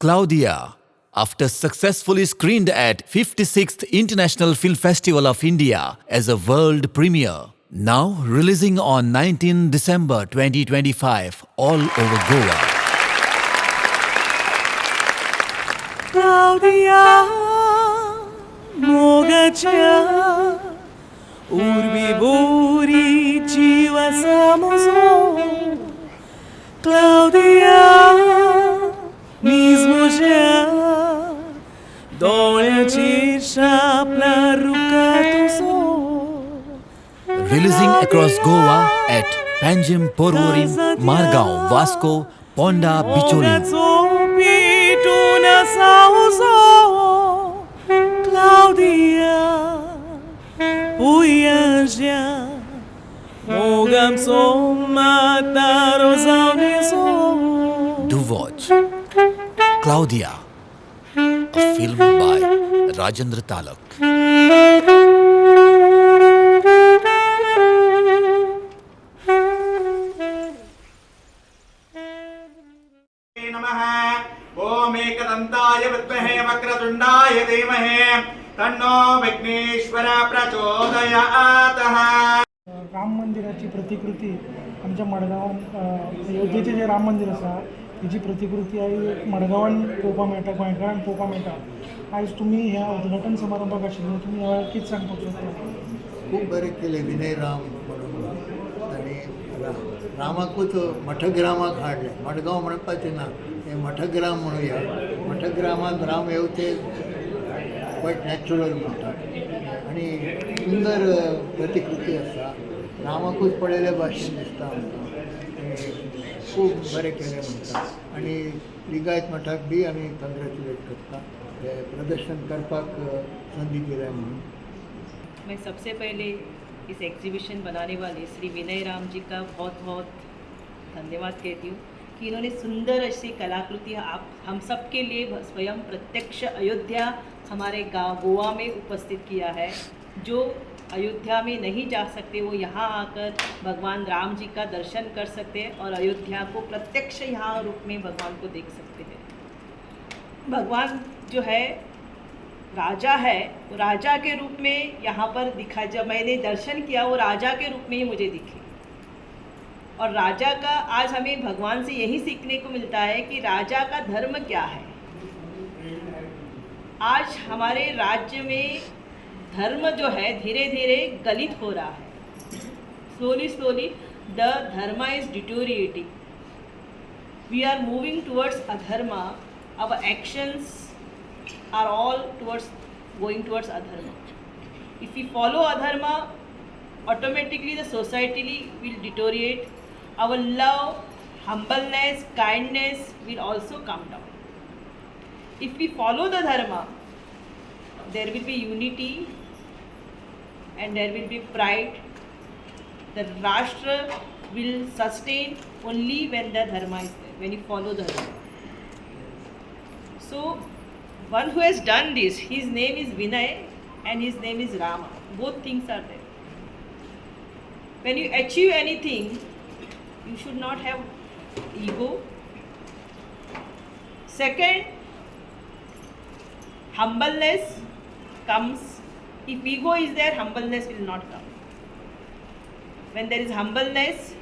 Claudia, after successfully screened at 56th International Film Festival of India as a world premiere, now releasing on 19 December 2025 all over Goa. Claudia, mogacia, urbi buri jiwa samozo. Claudia, mismo já, dole cisha plaruka Releasing across Goa at Panjim, Porvorim, Margao, Vasco, Ponda, Bicholim. Claudia, Puyaja, Mogam Somata Rosaniso. Do watch Claudia, a film by Rajendra Talak. नमः ओम एकदन्ताय विद्महे वक्रतुण्डाय धीमहि तन्नो विघ्नेश्वर प्रचोदयात्. राम मंदिराची प्रतिकृती आमच्या मडगांवान अयोध्येचें जे राम मंदिर आसा तेजी प्रतिकृती आयज मडगांवान पळोवपाक मेळटा, गोंयकारांक पळोवपाक मेळटा. आयज तुमी ह्या उद्घाटन समारंभाक आशिल्ले, तुमी ह्या वेळार कितें सांगपाक सोदता? खूप बरें केलें विनय राम म्हणून आनी रामाकूच मठग्रामाक हाडलें. मडगांव म्हणपाचें ना, हें मठग्राम म्हणुया. मठग्रामांत राम येवचे क्वायट नॅचरल म्हणटात आनी सुंदर प्रतिकृती आसा. रामाकूच पळयल्या भाशेन दिसता आमकां. खूब बरें केलें म्हणटा आनी लिगायत मठाक बी आमी कंग्रेच्युलेट करता हे प्रदर्शन करपाक संदी दिल्या म्हणून. मैं सबसे पहले इस एग्जीबिशन बनाने वाले श्री विनय राम जी का बहुत बहुत धन्यवाद कहती हूँ कि इन्होंने सुंदर ऐसी कलाकृति आप हम सब के लिए स्वयं प्रत्यक्ष अयोध्या हमारे गाँव गोवा में उपस्थित किया है. जो अयोध्या में नहीं जा सकते वो यहाँ आकर भगवान राम जी का दर्शन कर सकते हैं और अयोध्या को प्रत्यक्ष यहाँ रूप में भगवान को देख सकते हैं. भगवान जो है राजा है, वो राजा के रूप में यहाँ पर दिखा. जब मैंने दर्शन किया वो राजा के रूप में ही मुझे दिखे. और राजा का आज हमें भगवान से यही सीखने को मिलता है कि राजा का धर्म क्या है. आज हमारे राज्य में धर्म जो है धीरे धीरे गलित हो रहा है. Slowly the dharma is deteriorating. We are moving towards adharma. Our actions are all going towards adharma. If we follow adharma, automatically the society will deteriorate. Our love, humbleness, kindness will also come down. If we follow the dharma, there will be unity and there will be pride. The Rashtra will sustain only when the dharma is there, when you follow the dharma. So one who has done this, his name is Vinay and his name is Rama. Both things are there. When you achieve anything, you should not have ego. Second, humbleness comes. If ego is there, humbleness will not come. When there is humbleness,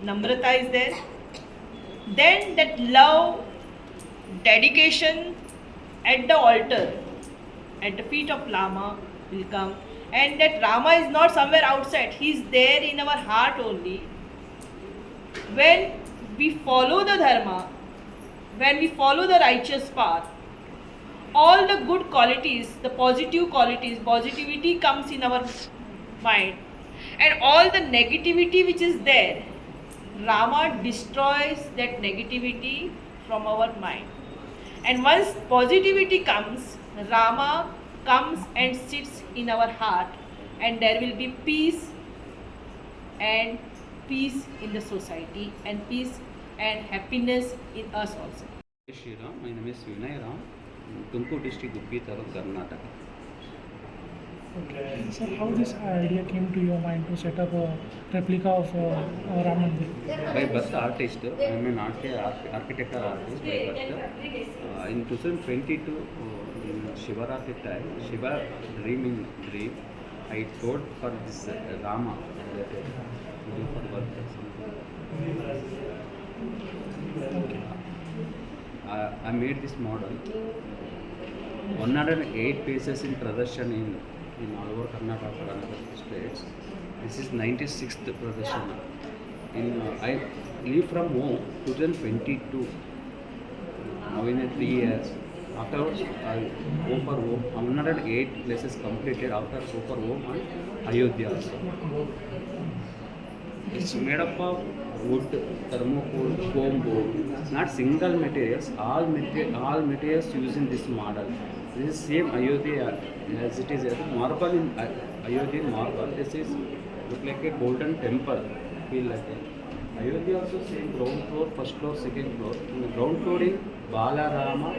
namrata is there, then that love, dedication at the altar, at the feet of Rama will come. And that Rama is not somewhere outside, he is there in our heart only. When we follow the dharma, when we follow the righteous path, all the good qualities, the positivity comes in our mind. And all the negativity which is there, Rama destroys that negativity from our mind. And once positivity comes, Rama comes and sits in our heart, and there will be peace in the society, and peace and happiness in us also. Shri Ram, my name is Vinay Ram, Tumkur district, Udpi Taluk, Karnataka. Sir, how this idea came to your mind to set up a replica of Ram Mandir? By birth artist, I am an architectural artist by birth. In 2022, in Shivaratri time, Shiva dream, I told for this Rama that do for work or something. I made this model. 108 pieces in Pradarshana in all over Karnataka and other states. This is 96th Pradarshana. I leave from home 2022. Now in 3 years. Afterwards, I go for home. 108 places completed. After go for home and Ayodhya also. It's made up of wood, thermocol, foam board. Not single materials. All materials used in this model. This is same Ayodhya as it is marble in Ayodhya marble. This is look like a golden temple. Feel like it. Ayodhya also same ground floor, first floor, second floor. In the ground floor is Bala Rama,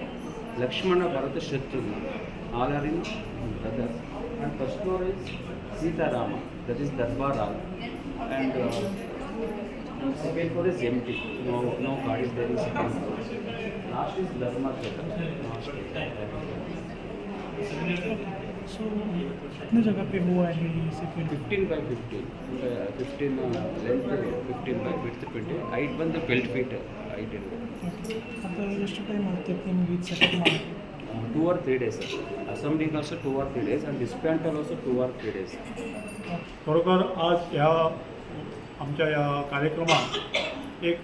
Lakshmana, Bharata, Shatrugna. All are in brothers. And first floor is Sita Rama. That is Darbar Hall. And second floor is empty. No car is there in second floor. Last is Dharma Theatre. So, कितने जगह पे हुआ है ये second? 15 by 15. 15 length, 15 by width 20. Height ಬಂದು 12 feet height ಇದೆ. आता ಎಷ್ಟು ಟೈಮ್ ಆಗುತ್ತೆ ನಿಮಗೆ ಇದು ಸೆಟಪ್ ಮಾಡಿ? 2 or 3 days. Assembling also 2 or 3 days and dismantle also 2 or 3 days. खरोखर आज ह्या आमच्या ह्या कार्यक्रमात एक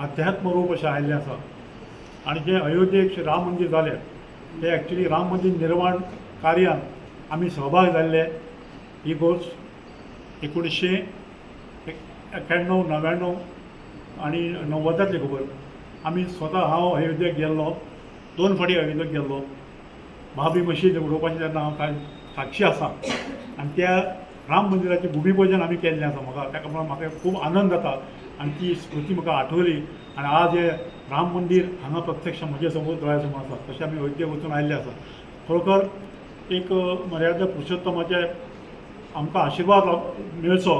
अध्यात्म रूप अशें आयिल्लें आसा आनी जें अयोध्येक राम मंदिर जालें तें एक्चुली राम मंदिर निर्माण कार्यान आमी सहभाग जाल्ले. ही गोष्ट 1991-99 आनी 90तली खबर. आमी स्वता हांव अयोध्येक गेल्लो, 2 फावटी अयोध्येक गेल्लो. महाबी मशीद उडोवपाचें तेन्ना हांव काय साक्षी आसा आनी त्या राम मंदिराचें भुमिपूजन आमी केल्लें आसा. ताका लागून म्हाका खूब आनंद जाता आनी ती स्मृती म्हाका आठवली आनी आज हे राम मंदिर हांगा प्रत्यक्ष म्हजे समोर दोळ्या समोर आसा. तशें आमी अयोध्येक वचून आयिल्ले आसा. खरोखर एक मर्यादा पुरुशोत्तमाचे आमकां आशिर्वाद मेळचो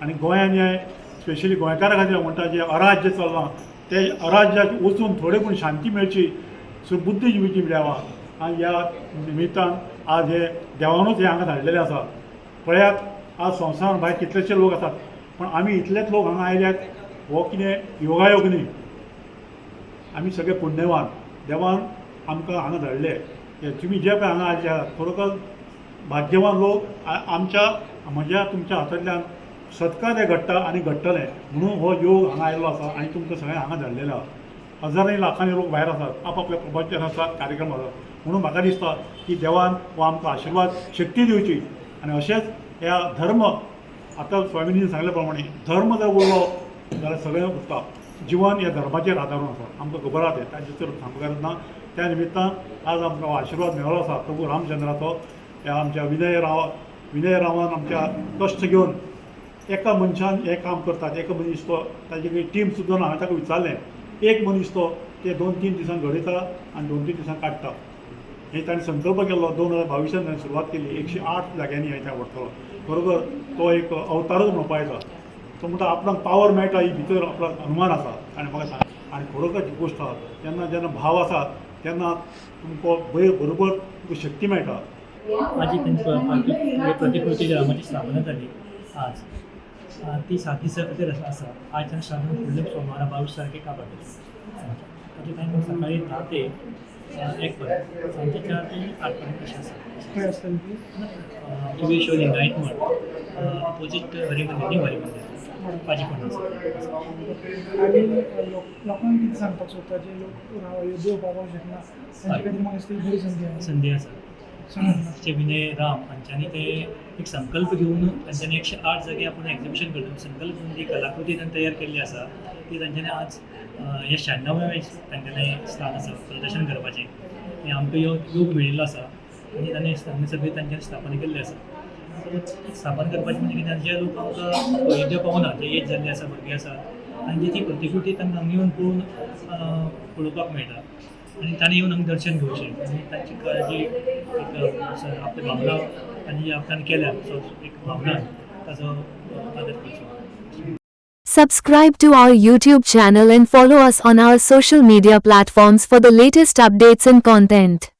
आनी गोंयान हे स्पेशली गोंयकारा खातीर म्हणटा जें अराज्य चल्लां ते अराज्याक वचून थोडे पूण शांती मेळची, बुद्धीजिवीची मेळावा आनी ह्या निमित्तान आज हे देवानूच हे हांगा धाडलेलें आसा. पळयात आज संवसारांत भायर कितलेशे लोक आसात पण आमी इतलेच लोक हांगा आयल्यात हो कितें योगायोग न्ही. आमी सगळे पुण्यवान. देवान आमकां हांगा धाडले. तुमी जे पळय हांगा आयिल्ले आहात खरोखर भाग्यवान लोक. आमच्या म्हज्या तुमच्या हातांतल्यान सत्कार हे घडटा आनी घडटलें म्हणून हो योग हांगा आयिल्लो आसा आनी तुमकां सगळें हांगा धाडलेलो आहा. हजारांनी लाखांनी लोक भायर आसात, आपआपल्या प्रवचन आसात, कार्यक्रम आसात. म्हणून म्हाका दिसता की देवान हो आमकां आशिर्वाद शक्ती दिवची आनी अशेंच ह्या धर्म आतां स्वामिनीन सांगले प्रमाणे धर्म जर उरलो जाल्यार सगळें उरता. जिवन ह्या धर्माचेर आदारून आसा. आमकां खबर आहा तें ताचेर सांगपाक गरज ना. त्या निमित्तान आज आमकां आशिर्वाद मेळ्ळो आसा प्रभू रामचंद्राचो. ह्या आमच्या विनय रावान आमच्या कश्ट घेवन एका मनशान हें काम करतात. एक मनीस तो ताजी टीम सुद्दां हांवें ताका विचारलें. एक मनीस तो ते 2-3 दिसान घडयता आनी 2-3 दिसान काडटा. हे ताणें संकल्प केल्लो 2022 ताणें सुरवात केली. 108 जाग्यांनी हांवें त्या व्हरतलो. बरोबर तो एक अवतारच म्हणपा येता. तो म्हणटा आपणाक पावर मेळटा ही भितर आपलो अनुमान आसा ताणें म्हाका सांग. आनी खरोखर गोश्ट आसा जेन्ना भाव आसा तेन्ना तुमकां बरोबर तुमकां शक्ती मेळटा. माझी प्रतिकृती रामाची स्थापना झाली आज. ती 7 दिसां खातीर आसा. आज आनी साधारण फुडल्या सोमारा 22 तारखेक काबार ताजे टायम सकाळी 10 ते 1 पर्यंत, सांजे 4 ते 8 पर्यंत अशें आसा. खंय आसता ती? योगेश्वर लिंगायत म्हण ऑपोजीट हरिमंदिर हरिमंदिर पाजी फोंड आसा. आनी लोकांक कितें सांगपाक सोदता जे लोक अयोध्ये पावपाक शकना तांचे खातीर म्हाका दिसता बरी संदी आसा. ते विनय राम हांच्यांनी ते एक संकल्प घेवन तांच्यांनी 108 जागे आपण एक्झिबिशन करता. संकल्प घेवन जी कलाकृती तांणी तयार केल्ली आसा ती तांच्यांनी आज हे 96वें तांच्यांनी स्थान आसा प्रदर्शन करपाचें. हें आमकां योग मेळिल्लो आसा आनी तांणी सगळी तांच्यांनी स्थापना केल्ली आसा. स्थापन करपाचें म्हणजे कितें जे लोक आमकां अयोध्या पावना, जे एज जाल्ले आसा, भुरगे आसात आनी जी ती प्रतिकृती तांकां हांगा येवन पळोवन पळोवपाक मेळटा आनी तांणी येवन हांगा दर्शन घेवचें आनी तांची जी एक आपली भावना तांणी जी ताणें केल्या सो एक भावना ताचो आदर करचो. Subscribe to our YouTube channel and follow us on our social media platforms for the latest updates and content.